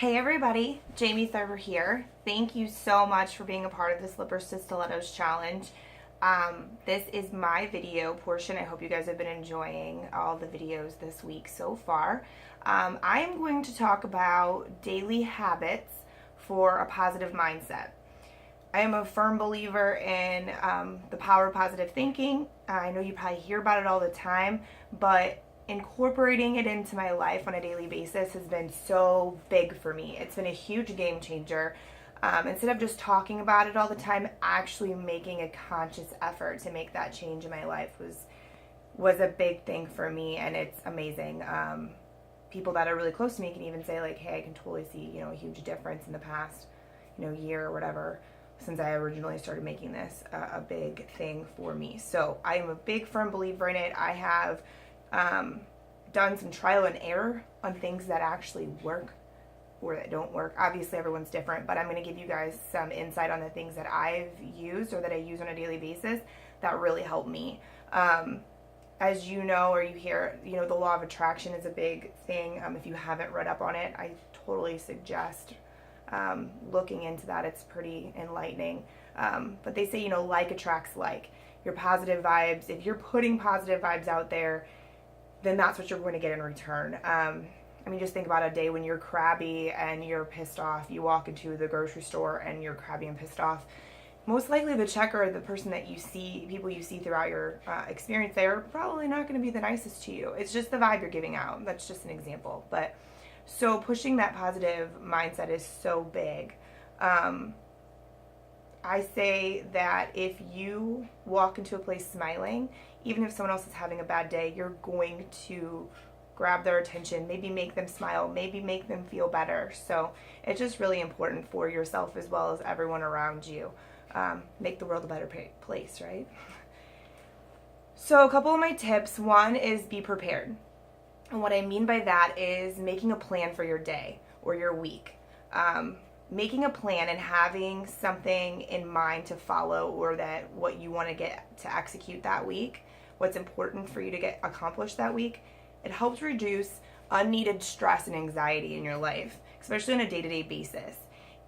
Hey everybody, Jamie Thurber here. Thank you so much for being a part of the Slippers to Stilettos challenge. This is my video portion. I hope you guys have been enjoying all the videos this week so far. I am going to talk about daily habits for a positive mindset. I am a firm believer in the power of positive thinking. I know you probably hear about it all the time, but incorporating it into my life on a daily basis has been so big for me. It's been a huge game changer. Instead of just talking about it all the time, actually making a conscious effort to make that change in my life was a big thing for me, and it's amazing. People that are really close to me can even say like, hey, I can totally see, a huge difference in the past, year or whatever, since I originally started making this a big thing for me. So I am a big firm believer in it. I have done some trial and error on things that actually work or that don't work. Obviously everyone's different, but I'm going to give you guys some insight on the things that I've used or that I use on a daily basis that really help me. As you know, or you hear, the law of attraction is a big thing. If you haven't read up on it, I totally suggest looking into that. It's pretty enlightening. But they say, like attracts like. Your positive vibes, if you're putting positive vibes out there, then that's what you're going to get in return. Just think about a day when you're crabby and you're pissed off. You walk into the grocery store and you're crabby and pissed off. Most likely the checker, the person that you see, people you see throughout your experience there, are probably not going to be the nicest to you. It's just the vibe you're giving out. That's just an example. But so pushing that positive mindset is so big. I say that if you walk into a place smiling, even if someone else is having a bad day, you're going to grab their attention, maybe make them smile, maybe make them feel better. So it's just really important for yourself as well as everyone around you. Make the world a better place, right? So a couple of my tips. One is be prepared. And what I mean by that is making a plan for your day or your week. Making a plan and having something in mind to follow, or that what you want to get to execute that week, what's important for you to get accomplished that week, it helps reduce unneeded stress and anxiety in your life, especially on a day-to-day basis.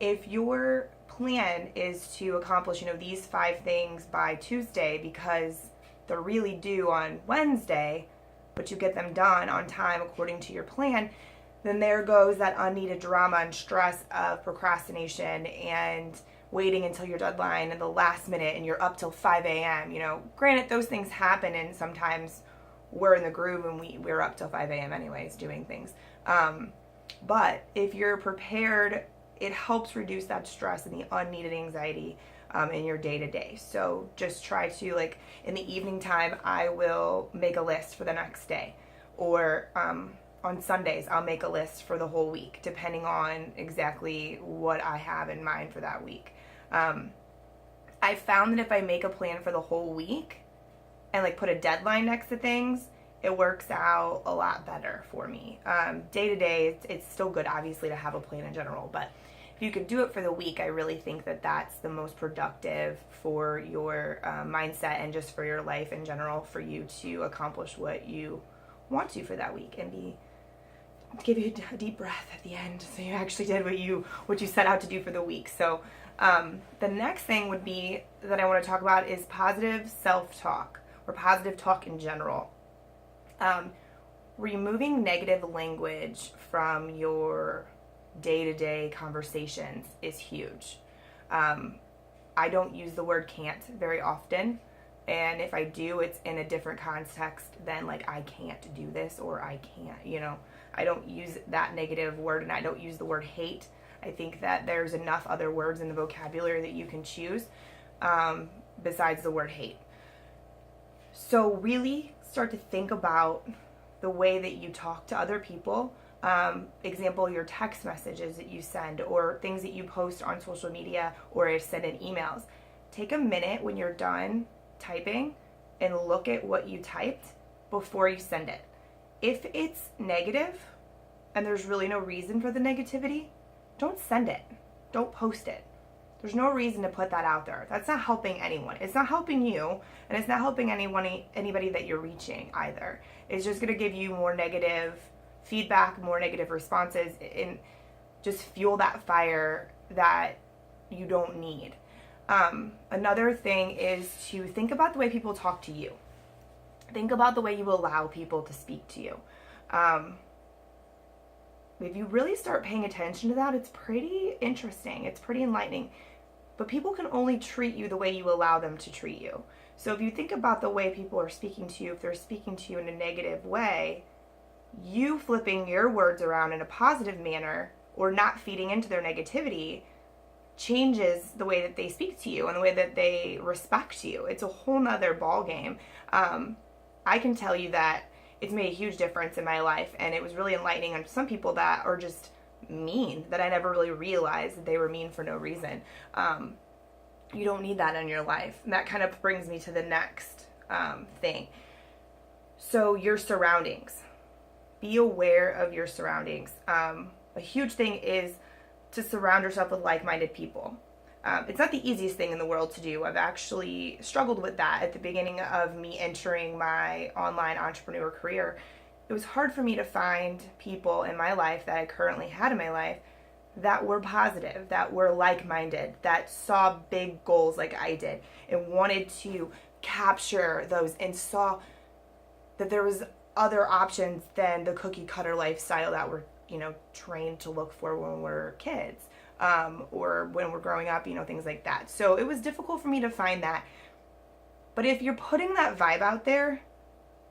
If your plan is to accomplish, these 5 things by Tuesday because they're really due on Wednesday, but you get them done on time according to your plan, then there goes that unneeded drama and stress of procrastination and waiting until your deadline and the last minute and you're up till 5 a.m. Granted, those things happen, and sometimes we're in the groove and we're up till 5 a.m. anyways doing things. But if you're prepared, it helps reduce that stress and the unneeded anxiety in your day-to-day. So just try to, in the evening time, I will make a list for the next day. Or on Sundays, I'll make a list for the whole week, depending on exactly what I have in mind for that week. I found that if I make a plan for the whole week and put a deadline next to things, it works out a lot better for me. Day to day, it's still good, obviously, to have a plan in general, but if you could do it for the week, I really think that that's the most productive for your mindset and just for your life in general, for you to accomplish what you want to for that week and give you a deep breath at the end, so you actually did what you set out to do for the week. So the next thing would be that I want to talk about is positive self-talk, or positive talk in general. Removing negative language from your day-to-day conversations is huge. I don't use the word can't very often, and if I do, it's in a different context than I can't do this, or I can't, I don't use that negative word, and I don't use the word hate. I think that there's enough other words in the vocabulary that you can choose besides the word hate. So really start to think about the way that you talk to other people. Example, your text messages that you send, or things that you post on social media or send in emails. Take a minute when you're done typing and look at what you typed before you send it. If it's negative and there's really no reason for the negativity, don't send it. Don't post it. There's no reason to put that out there. That's not helping anyone. It's not helping you, and it's not helping anybody that you're reaching either. It's just going to give you more negative feedback, more negative responses. And just fuel that fire that you don't need. Another thing is to think about the way people talk to you. Think about the way you allow people to speak to you. If you really start paying attention to that, it's pretty interesting. It's pretty enlightening. But people can only treat you the way you allow them to treat you. So if you think about the way people are speaking to you, if they're speaking to you in a negative way, you flipping your words around in a positive manner or not feeding into their negativity changes the way that they speak to you and the way that they respect you. It's a whole nother ball game. I can tell you that it's made a huge difference in my life, and it was really enlightening on some people that are just mean, that I never really realized that they were mean for no reason. You don't need that in your life. And that kind of brings me to the next thing. So your surroundings. Be aware of your surroundings. A huge thing is to surround yourself with like-minded people. It's not the easiest thing in the world to do. I've actually struggled with that at the beginning of me entering my online entrepreneur career. It was hard for me to find people in my life that I currently had in my life that were positive, that were like-minded, that saw big goals like I did and wanted to capture those and saw that there was other options than the cookie cutter lifestyle that we're, trained to look for when we're kids, or when we're growing up, things like that. So it was difficult for me to find that. But if you're putting that vibe out there,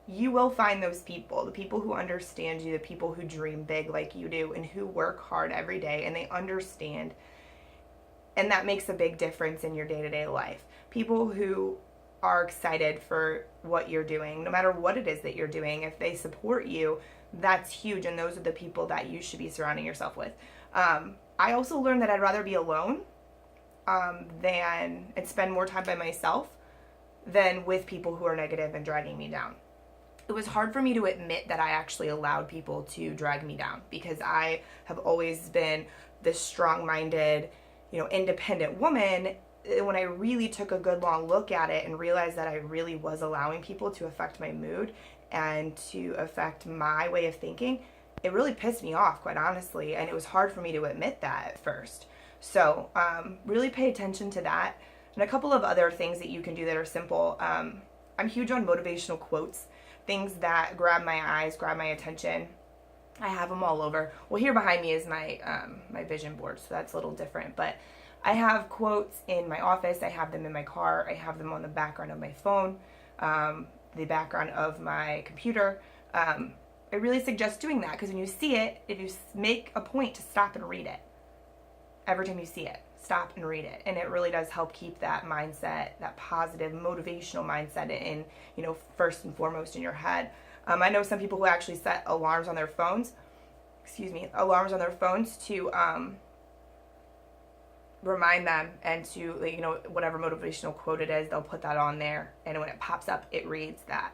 you will find those people, the people who understand you, the people who dream big like you do and who work hard every day and they understand. And that makes a big difference in your day-to-day life. People who are excited for what you're doing, no matter what it is that you're doing, if they support you, that's huge. And those are the people that you should be surrounding yourself with. I also learned that I'd rather be alone and spend more time by myself than with people who are negative and dragging me down. It was hard for me to admit that I actually allowed people to drag me down because I have always been this strong-minded, independent woman. When I really took a good long look at it and realized that I really was allowing people to affect my mood and to affect my way of thinking, it really pissed me off, quite honestly, and it was hard for me to admit that at first. So really pay attention to that. And a couple of other things that you can do that are simple. I'm huge on motivational quotes, things that grab my eyes, grab my attention. I have them all over. Well, here behind me is my my vision board, so that's a little different. But I have quotes in my office. I have them in my car. I have them on the background of my phone, the background of my computer. I really suggest doing that because when you see it, if you make a point to stop and read it, every time you see it, stop and read it. And it really does help keep that mindset, that positive, motivational mindset in, first and foremost in your head. I know some people who actually set alarms on their phones, to remind them and to, whatever motivational quote it is, they'll put that on there. And when it pops up, it reads that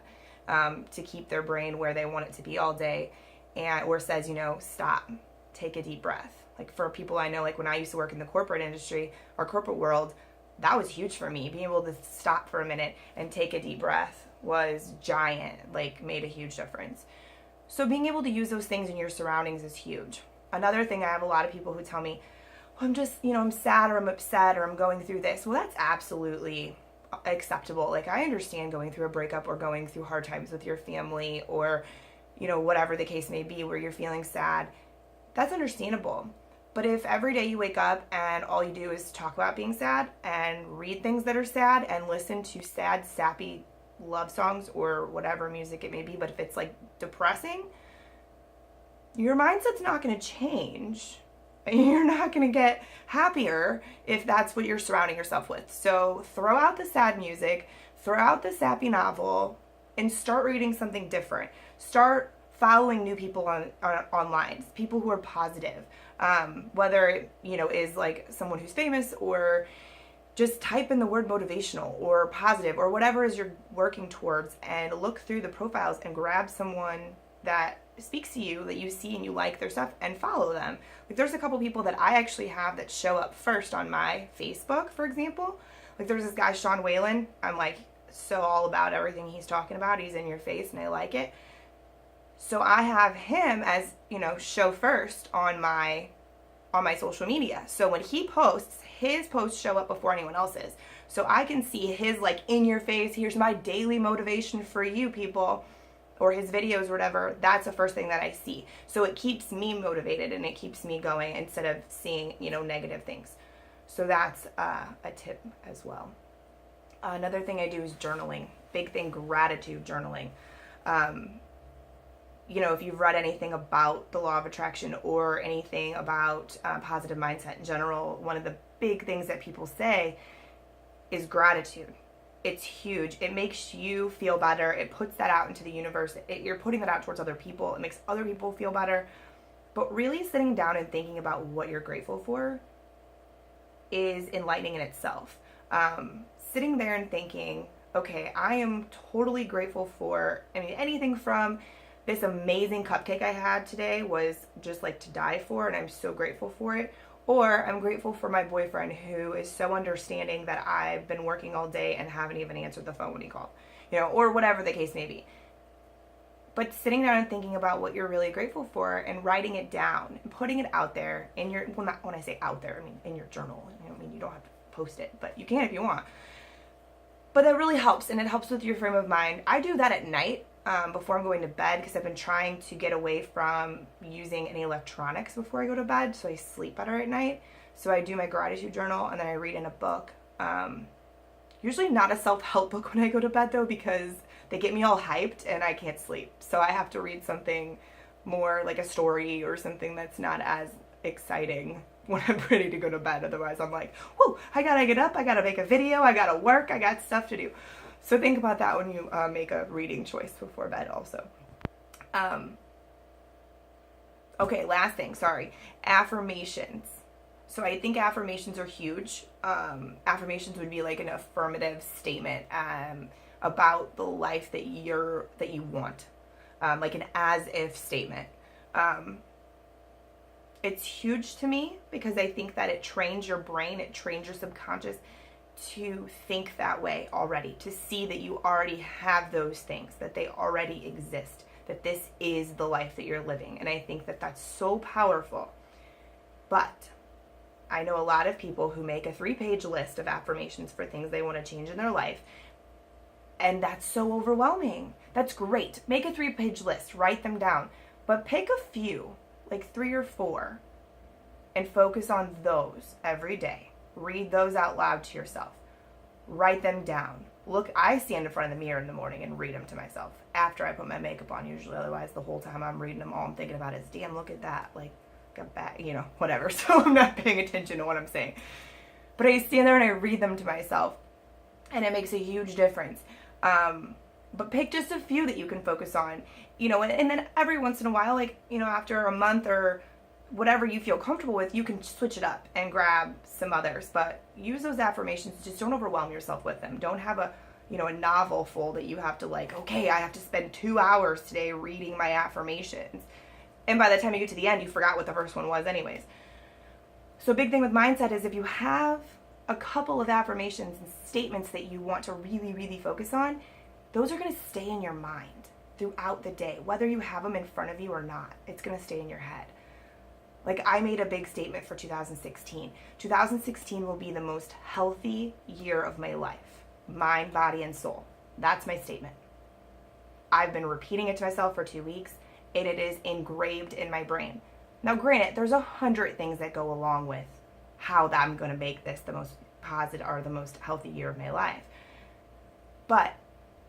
to keep their brain where they want it to be all day. Or says, stop, take a deep breath. Like for people I know, like when I used to work in the corporate industry or corporate world, that was huge for me. Being able to stop for a minute and take a deep breath was giant, made a huge difference. So being able to use those things in your surroundings is huge. Another thing, I have a lot of people who tell me, I'm just, I'm sad or I'm upset or I'm going through this. Well, that's absolutely acceptable. I understand going through a breakup or going through hard times with your family or, whatever the case may be where you're feeling sad. That's understandable. But if every day you wake up and all you do is talk about being sad and read things that are sad and listen to sad, sappy love songs or whatever music it may be, but if it's depressing, your mindset's not going to change. You're not going to get happier if that's what you're surrounding yourself with. So throw out the sad music, throw out the sappy novel, and start reading something different. Start following new people online, people who are positive. Whether it, is someone who's famous, or just type in the word motivational or positive or whatever it is you're working towards, and look through the profiles and grab someone that speaks to you, that you see and you like their stuff, and follow them. There's a couple people that I actually have that show up first on my Facebook, for example. There's this guy, Sean Whalen. I'm so all about everything he's talking about. He's in your face and I like it. So I have him as, show first on my on my social media. So when he posts, his posts show up before anyone else's. So I can see his like in your face, here's my daily motivation for you people, or his videos or whatever. That's the first thing that I see. So it keeps me motivated and it keeps me going instead of seeing, negative things. So that's a tip as well. Another thing I do is journaling. Big thing, gratitude journaling. If you've read anything about the law of attraction or anything about positive mindset in general, one of the big things that people say is gratitude. It's huge. It makes you feel better. It puts that out into the universe. You're putting that out towards other people. It makes other people feel better. But really sitting down and thinking about what you're grateful for is enlightening in itself. Sitting there and thinking, okay, I am totally grateful for, anything from this amazing cupcake I had today was just like to die for, and I'm so grateful for it. Or I'm grateful for my boyfriend who is so understanding that I've been working all day and haven't even answered the phone when he called, or whatever the case may be. But sitting down and thinking about what you're really grateful for and writing it down and putting it out there in your, well, not when I say out there, I mean in your journal. You don't have to post it, but you can if you want. But that really helps, and it helps with your frame of mind. I do that at night before I'm going to bed because I've been trying to get away from using any electronics before I go to bed so I sleep better at night. So I do my gratitude journal and then I read in a book. Usually not a self-help book when I go to bed though, because they get me all hyped and I can't sleep. So I have to read something more like a story or something that's not as exciting when I'm ready to go to bed. Otherwise I'm like, whoa, I gotta get up, I gotta make a video, I gotta work, I got stuff to do. So think about that when you make a reading choice before bed also. Okay, last thing, sorry. Affirmations. So I think affirmations are huge. Affirmations would be like an affirmative statement about the life that you want. Like an as-if statement. It's huge to me because I think that it trains your brain, it trains your subconscious to think that way already, to see that you already have those things, that they already exist, that this is the life that you're living. And I think that that's so powerful. But I know a lot of people who make a 3-page list of affirmations for things they want to change in their life. And that's so overwhelming. That's great. Make a 3-page list, write them down, but pick a few, like 3 or 4, and focus on those every day. Read those out loud to yourself. Write them down. Look, I stand in front of the mirror in the morning and read them to myself after I put my makeup on usually. Otherwise, the whole time I'm reading them, all I'm thinking about is, damn, look at that. Like, got back, whatever. So I'm not paying attention to what I'm saying. But I stand there and I read them to myself. And it makes a huge difference. But pick just a few that you can focus on. And then every once in a while, like, after a month or whatever you feel comfortable with, you can switch it up and grab some others. But use those affirmations. Just don't overwhelm yourself with them. Don't have a novel full that you have to okay, I have to spend 2 hours today reading my affirmations. And by the time you get to the end, you forgot what the first one was anyways. So a big thing with mindset is if you have a couple of affirmations and statements that you want to really, really focus on, those are going to stay in your mind throughout the day. Whether you have them in front of you or not, it's going to stay in your head. Like I made a big statement for 2016. 2016 will be the most healthy year of my life. Mind, body, and soul. That's my statement. I've been repeating it to myself for 2 weeks, and it is engraved in my brain. Now, granted, there's 100 things that go along with how I'm going to make this the most positive or the most healthy year of my life. But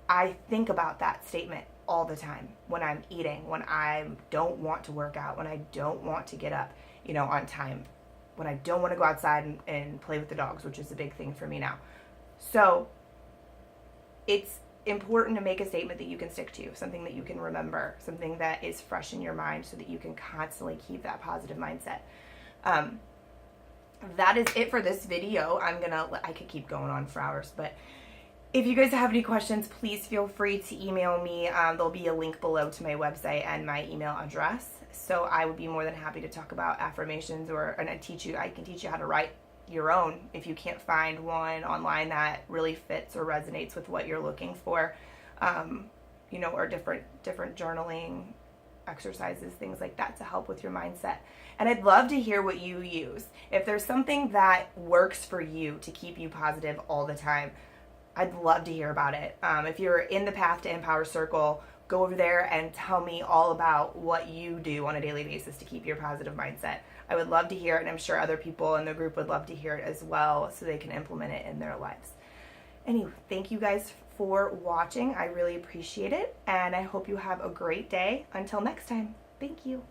I think about that statement all the time when I'm eating, when I don't want to work out, when I don't want to get up, on time, when I don't want to go outside and play with the dogs, which is a big thing for me now. So it's important to make a statement that you can stick to, something that you can remember, something that is fresh in your mind so that you can constantly keep that positive mindset. That is it for this video. I could keep going on for hours, but if you guys have any questions, please feel free to email me. There'll be a link below to my website and my email address. So I would be more than happy to talk about affirmations and I can teach you how to write your own if you can't find one online that really fits or resonates with what you're looking for, or different journaling exercises, things like that to help with your mindset. And I'd love to hear what you use. If there's something that works for you to keep you positive all the time, I'd love to hear about it. If you're in the Path to Empower Circle, go over there and tell me all about what you do on a daily basis to keep your positive mindset. I would love to hear it, and I'm sure other people in the group would love to hear it as well so they can implement it in their lives. Anyway, thank you guys for watching. I really appreciate it, and I hope you have a great day. Until next time, thank you.